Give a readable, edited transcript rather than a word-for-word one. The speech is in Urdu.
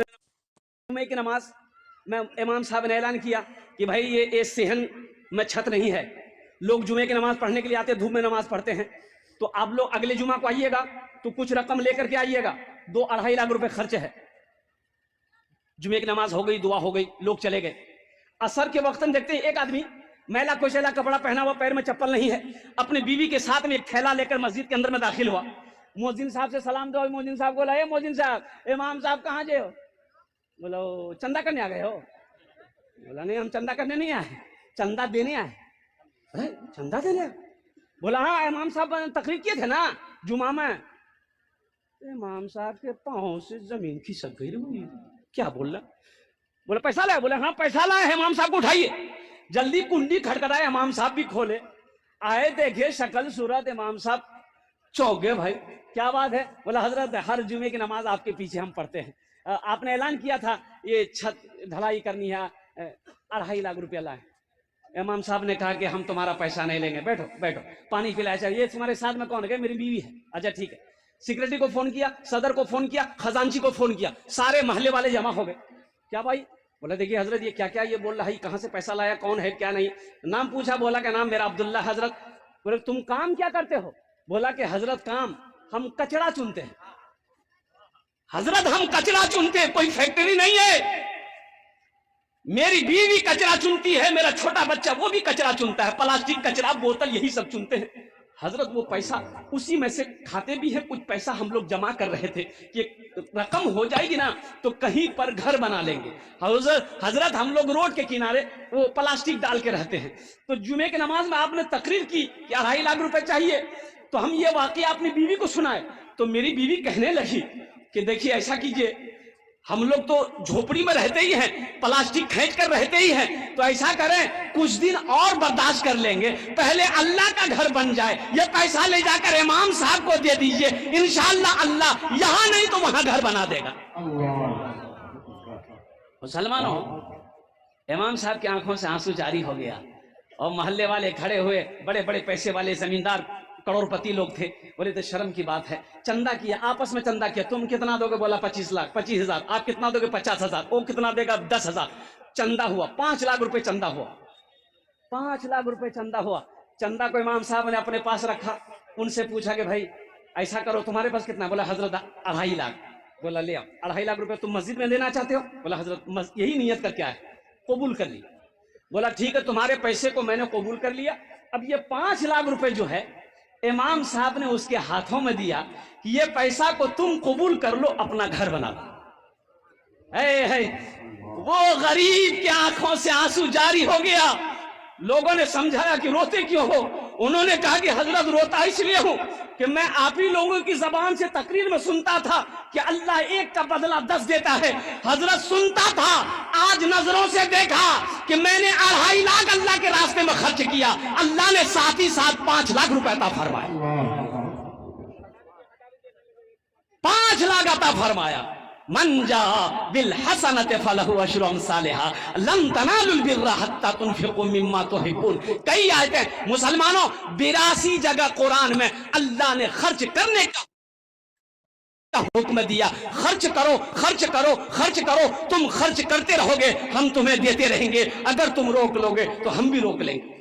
جمعے کی نماز میں امام صاحب نے اعلان کیا کہ بھائی یہ صحن میں چھت نہیں ہے، لوگ جمعے کی نماز پڑھنے کے لیے آتے ہیں، دھوپ میں نماز پڑھتے ہیں، تو آپ لوگ اگلے جمعہ کو آئیے گا تو کچھ رقم لے کر کے آئیے گا، 2-2.5 لاکھ روپے خرچ ہے۔ جمعے کی نماز ہو گئی، دعا ہو گئی، لوگ چلے گئے۔ عصر کے وقت دیکھتے ہیں ایک آدمی میلا کوشیلا کپڑا پہنا ہوا، پیر میں چپل نہیں ہے، اپنی بیوی کے ساتھ میں ایک تھیلا لے کر مسجد کے اندر میں داخل ہوا۔ مؤذن صاحب سے سلام دو، مؤذن صاحب کو لائے، مؤذن صاحب امام صاحب کہاں جے ہو؟ بولو چندہ کرنے آ گئے ہو؟ بولا نہیں، ہم چندہ کرنے نہیں آئے، چندہ دینے آئے۔ چندہ دینے؟ بولا ہاں، امام صاحب تقریر کیے تھے نا جمعہ میں۔ امام صاحب کے پاؤں سے زمین کھسک گئی، کیا بول رہا؟ بولا پیسہ لائے؟ بولا ہاں پیسہ لائے، امام صاحب کو اٹھائیے۔ جلدی کنڈی کھٹکھٹائے، امام صاحب بھی کھولے، آئے دیکھے شکل صورت، امام صاحب چونک گئے۔ بھائی کیا بات ہے؟ بولا حضرت ہر جمعے کی نماز آپ کے پیچھے ہم پڑھتے ہیں، آپ نے اعلان کیا تھا یہ چھت ڈھلائی کرنی ہے، 2.5 لاکھ روپیہ لائے۔ امام صاحب نے کہا کہ ہم تمہارا پیسہ نہیں لیں گے، بیٹھو بیٹھو، پانی پلایا جائے۔ یہ تمہارے ساتھ میں کون ہے؟ میری بیوی ہے۔ اچھا ٹھیک ہے۔ سیکرٹری کو فون کیا، صدر کو فون کیا، خزانچی کو فون کیا، سارے محلے والے جمع ہو گئے۔ کیا بھائی؟ بولا دیکھیے حضرت یہ کیا کیا یہ بول رہا ہے، کہاں سے پیسہ لایا، کون ہے کیا نہیں۔ نام پوچھا، بولا کہ نام میرا عبداللہ۔ حضرت بولے تم کام کیا کرتے ہو؟ بولا کہ حضرت کام ہم کچڑا چنتے ہیں۔ حضرت ہم کچرا چنتے ہیں، کوئی فیکٹری نہیں ہے۔ میری بیوی کچرا چنتی ہے، میرا چھوٹا بچہ وہ بھی کچرا چنتا ہے، پلاسٹک کچرا، بوتل، یہی سب چنتے ہیں۔ حضرت وہ پیسہ اسی میں سے کھاتے بھی ہیں، کچھ پیسہ ہم لوگ جمع کر رہے تھے کہ رقم ہو جائے گی نا تو کہیں پر گھر بنا لیں گے۔ حضرت ہم لوگ روڈ کے کنارے وہ پلاسٹک ڈال کے رہتے ہیں، تو جمعے کی نماز میں آپ نے تقریر کی کہ 2.5 لاکھ روپے چاہیے، تو ہم یہ واقعہ اپنی بیوی کو سنائے، تو میری بیوی کہنے لگی کہ دیکھیے ایسا کیجئے، ہم لوگ تو جھوپڑی میں رہتے ہی ہیں، پلاسٹک کھینچ کر رہتے ہی ہیں، تو ایسا کریں کچھ دن اور برداشت کر لیں گے، پہلے اللہ کا گھر بن جائے، یہ پیسہ لے جا کر امام صاحب کو دے دیجئے، انشاءاللہ اللہ یہاں نہیں تو وہاں گھر بنا دے گا۔ مسلمانوں، امام صاحب کی آنکھوں سے آنسو جاری ہو گیا، اور محلے والے کھڑے ہوئے، بڑے بڑے پیسے والے زمیندار کروڑ پتی لوگ تھے، بولے تو شرم کی بات ہے، چندہ کیا، آپس میں چندہ کیا، تم کتنا دو گے؟ بولا 25 لاکھ، 25,000، آپ کتنا دو گے؟ 50,000، وہ کتنا دے گا؟ 10,000، چندہ ہوا 5 لاکھ روپے، چندہ ہوا 5 لاکھ روپے، چندہ ہوا۔ چندہ کو امام صاحب نے اپنے پاس رکھا، ان سے پوچھا کہ بھائی ایسا کرو تمہارے پاس کتنا؟ بولا حضرت 2.5 لاکھ۔ بولا لے آؤ 2.5 لاکھ روپے، تم مسجد میں دینا چاہتے ہو؟ بولا حضرت یہی نیت کر کے آئے، قبول کر لی۔ بولا ٹھیک ہے، تمہارے پیسے کو میں نے قبول کر لیا، اب یہ 5 لاکھ روپے جو ہے امام صاحب نے اس کے ہاتھوں میں دیا کہ یہ پیسہ کو تم قبول کر لو، اپنا گھر بنا لو۔ وہ غریب کی آنکھوں سے آنسو جاری ہو گیا۔ لوگوں نے سمجھایا کہ روتے کیوں ہو؟ انہوں نے کہا کہ حضرت روتا اس لیے ہوں کہ میں آپ ہی لوگوں کی زبان سے تقریر میں سنتا تھا کہ اللہ ایک کا بدلہ 10 دیتا ہے۔ حضرت سنتا تھا، آج نظروں سے دیکھا کہ میں نے 2.5 لاکھ اللہ کے راستے میں خرچ کیا، اللہ نے ساتھ ہی ساتھ 5 لاکھ روپے عطا فرمایا، 5 لاکھ عطا فرمایا۔ من جاء بالحسنۃ فلہ عشر امثالھا لن تنالوا البر حتی تنفقوا مما تحبون۔ کئی آیتیں مسلمانوں 82 جگہ قرآن میں اللہ نے خرچ کرنے کا حکم دیا۔ خرچ کرو، خرچ کرو، خرچ کرو، تم خرچ کرتے رہو گے، ہم تمہیں دیتے رہیں گے، اگر تم روک لو گے تو ہم بھی روک لیں گے۔